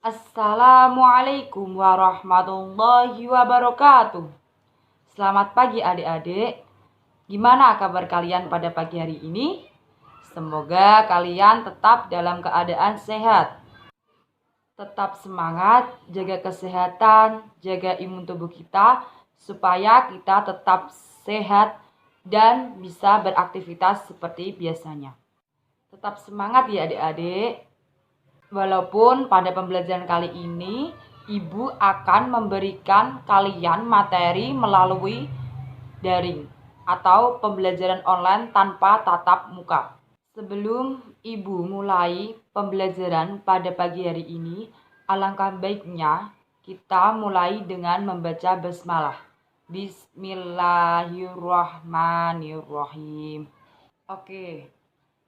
Assalamualaikum warahmatullahi wabarakatuh. Selamat pagi adik-adik. Gimana kabar kalian pada pagi hari ini? Semoga kalian tetap dalam keadaan sehat. Tetap semangat, jaga kesehatan, jaga imun tubuh kita supaya kita tetap sehat dan bisa beraktivitas seperti biasanya. Tetap semangat ya adik-adik. Walaupun pada pembelajaran kali ini, Ibu akan memberikan kalian materi melalui daring atau pembelajaran online tanpa tatap muka. Sebelum Ibu mulai pembelajaran pada pagi hari ini, alangkah baiknya kita mulai dengan membaca basmalah. Bismillahirrahmanirrahim. Oke,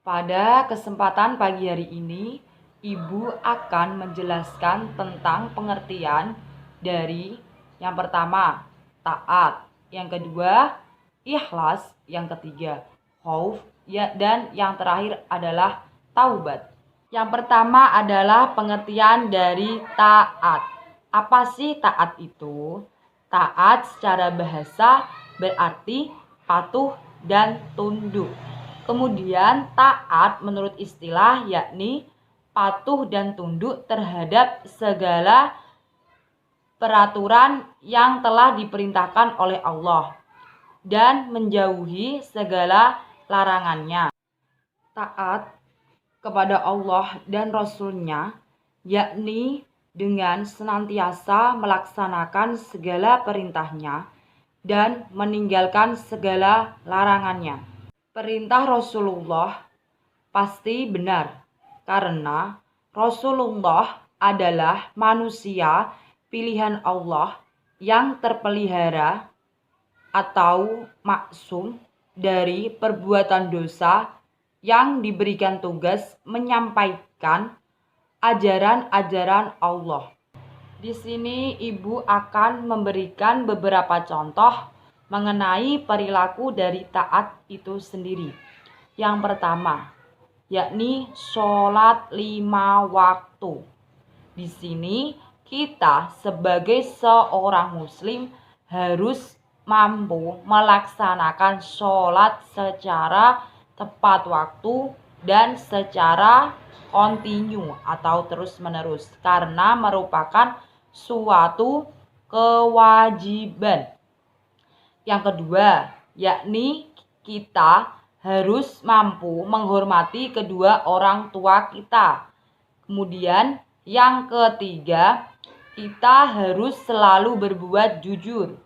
pada kesempatan pagi hari ini, Ibu akan menjelaskan tentang pengertian dari yang pertama, taat, yang kedua, ikhlas, yang ketiga, khauf, dan yang terakhir adalah taubat. Yang pertama adalah pengertian dari taat. Apa sih taat itu? Taat secara bahasa berarti patuh dan tunduk. Kemudian taat menurut istilah yakni patuh dan tunduk terhadap segala peraturan yang telah diperintahkan oleh Allah dan menjauhi segala larangannya. Taat kepada Allah dan Rasul-Nya yakni dengan senantiasa melaksanakan segala perintahnya dan meninggalkan segala larangannya. Perintah Rasulullah pasti benar karena Rasulullah adalah manusia pilihan Allah yang terpelihara atau maksum dari perbuatan dosa yang diberikan tugas menyampaikan ajaran-ajaran Allah. Di sini Ibu akan memberikan beberapa contoh mengenai perilaku dari taat itu sendiri. Yang pertama, yakni sholat 5 waktu. Di sini kita sebagai seorang muslim harus mampu melaksanakan sholat secara tepat waktu dan secara kontinu atau terus-menerus karena merupakan suatu kewajiban. Yang kedua, yakni kita harus mampu menghormati kedua orang tua kita. Kemudian yang ketiga, kita harus selalu berbuat jujur.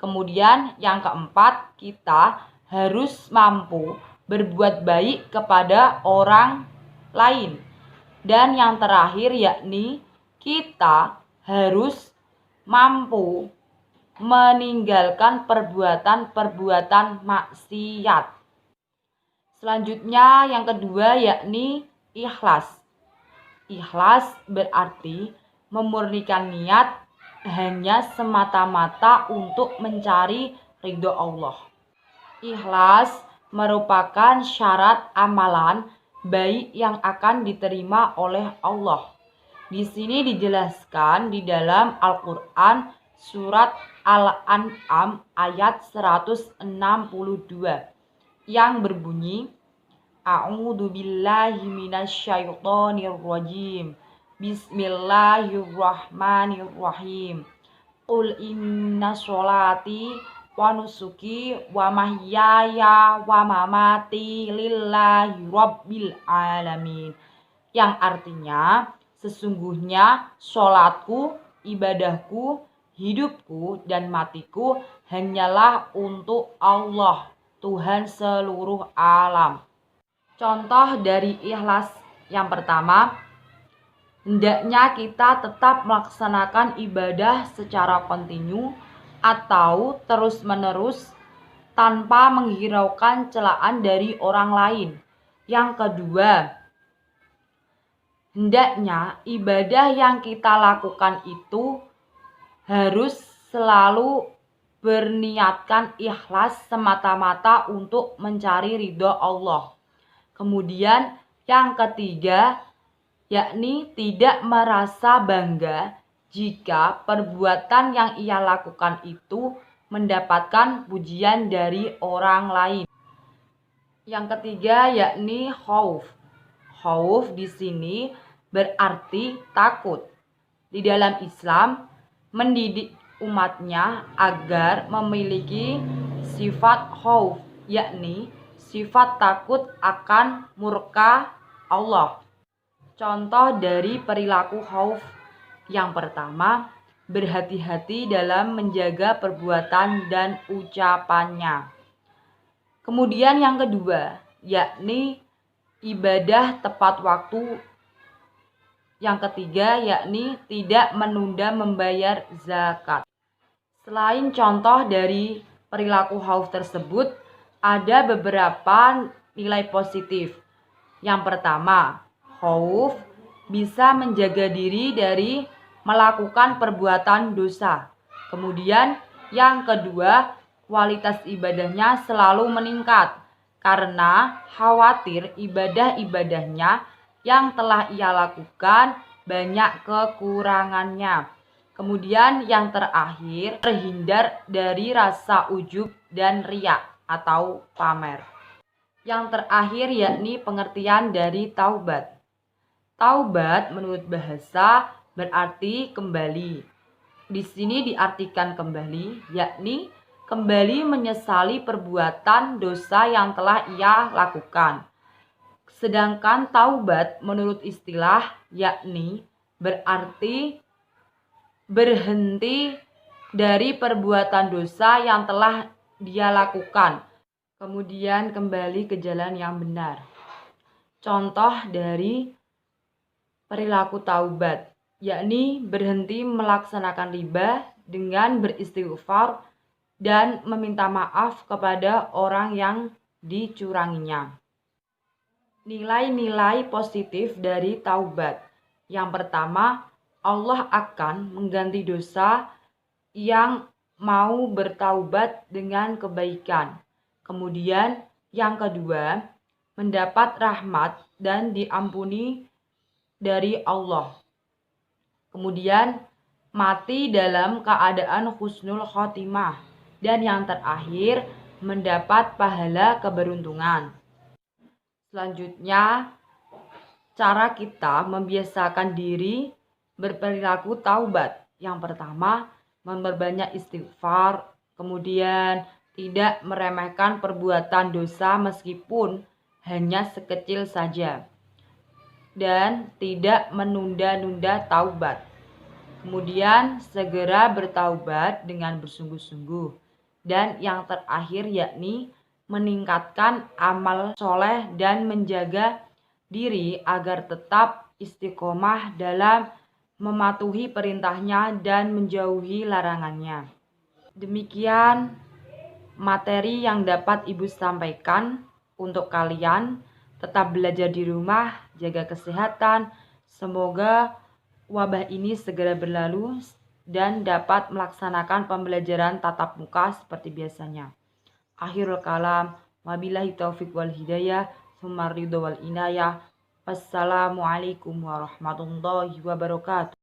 Kemudian yang keempat, kita harus mampu berbuat baik kepada orang lain. Dan yang terakhir yakni kita harus mampu meninggalkan perbuatan-perbuatan maksiat. Selanjutnya yang kedua yakni ikhlas. Ikhlas berarti memurnikan niat hanya semata-mata untuk mencari ridho Allah. Ikhlas merupakan syarat amalan baik yang akan diterima oleh Allah. Di sini dijelaskan di dalam Al-Quran surat Al-An'am ayat 162 yang berbunyi A'udzubillahi minasyaitonirrajim. Bismillahirrahmanirrahim. Qul inna sholati wa nusuki wa mahyaya wa mamati lillahi rabbil alamin. Yang artinya sesungguhnya sholatku, ibadahku, hidupku dan matiku hanyalah untuk Allah, Tuhan seluruh alam. Contoh dari ikhlas yang pertama, hendaknya kita tetap melaksanakan ibadah secara kontinu atau terus-menerus tanpa menghiraukan celaan dari orang lain. Yang kedua, hendaknya ibadah yang kita lakukan itu harus selalu berniatkan ikhlas semata-mata untuk mencari ridho Allah. Kemudian yang ketiga, yakni tidak merasa bangga jika perbuatan yang ia lakukan itu mendapatkan pujian dari orang lain. Yang ketiga yakni khauf. Khauf di sini berarti takut. Di dalam Islam mendidik umatnya agar memiliki sifat khauf, yakni sifat takut akan murka Allah. Contoh dari perilaku khauf yang pertama, berhati-hati dalam menjaga perbuatan dan ucapannya. Kemudian yang kedua, yakni ibadah tepat waktu. Yang ketiga, yakni tidak menunda membayar zakat. Selain contoh dari perilaku khauf tersebut, ada beberapa nilai positif. Yang pertama, khauf bisa menjaga diri dari melakukan perbuatan dosa. Kemudian yang kedua, kualitas ibadahnya selalu meningkat karena khawatir ibadah-ibadahnya yang telah ia lakukan banyak kekurangannya. Kemudian yang terakhir, terhindar dari rasa ujub dan riya atau pamer. Yang terakhir yakni pengertian dari taubat. Taubat menurut bahasa berarti kembali. Di sini diartikan kembali, yakni kembali menyesali perbuatan dosa yang telah ia lakukan. Sedangkan taubat menurut istilah yakni berarti berhenti dari perbuatan dosa yang telah dia lakukan, kemudian kembali ke jalan yang benar. Contoh dari perilaku taubat, yakni berhenti melaksanakan riba dengan beristighfar dan meminta maaf kepada orang yang dicuranginya. Nilai-nilai positif dari taubat. Yang pertama, Allah akan mengganti dosa yang mau bertaubat dengan kebaikan. Kemudian yang kedua, mendapat rahmat dan diampuni dari Allah. Kemudian mati dalam keadaan husnul khotimah. Dan yang terakhir, mendapat pahala keberuntungan. Selanjutnya, cara kita membiasakan diri berperilaku taubat. Yang pertama, memperbanyak istighfar, kemudian tidak meremehkan perbuatan dosa meskipun hanya sekecil saja, dan tidak menunda-nunda taubat. Kemudian segera bertaubat dengan bersungguh-sungguh. Dan yang terakhir yakni meningkatkan amal soleh dan menjaga diri agar tetap istiqomah dalam mematuhi perintahnya dan menjauhi larangannya. Demikian materi yang dapat Ibu sampaikan untuk kalian. Tetap belajar di rumah, jaga kesehatan. Semoga wabah ini segera berlalu dan dapat melaksanakan pembelajaran tatap muka seperti biasanya. Akhirul kalam, wabillahi taufiq wal hidayah, tsumma ridho wal inayah. Wassalamualaikum warahmatullahi wabarakatuh.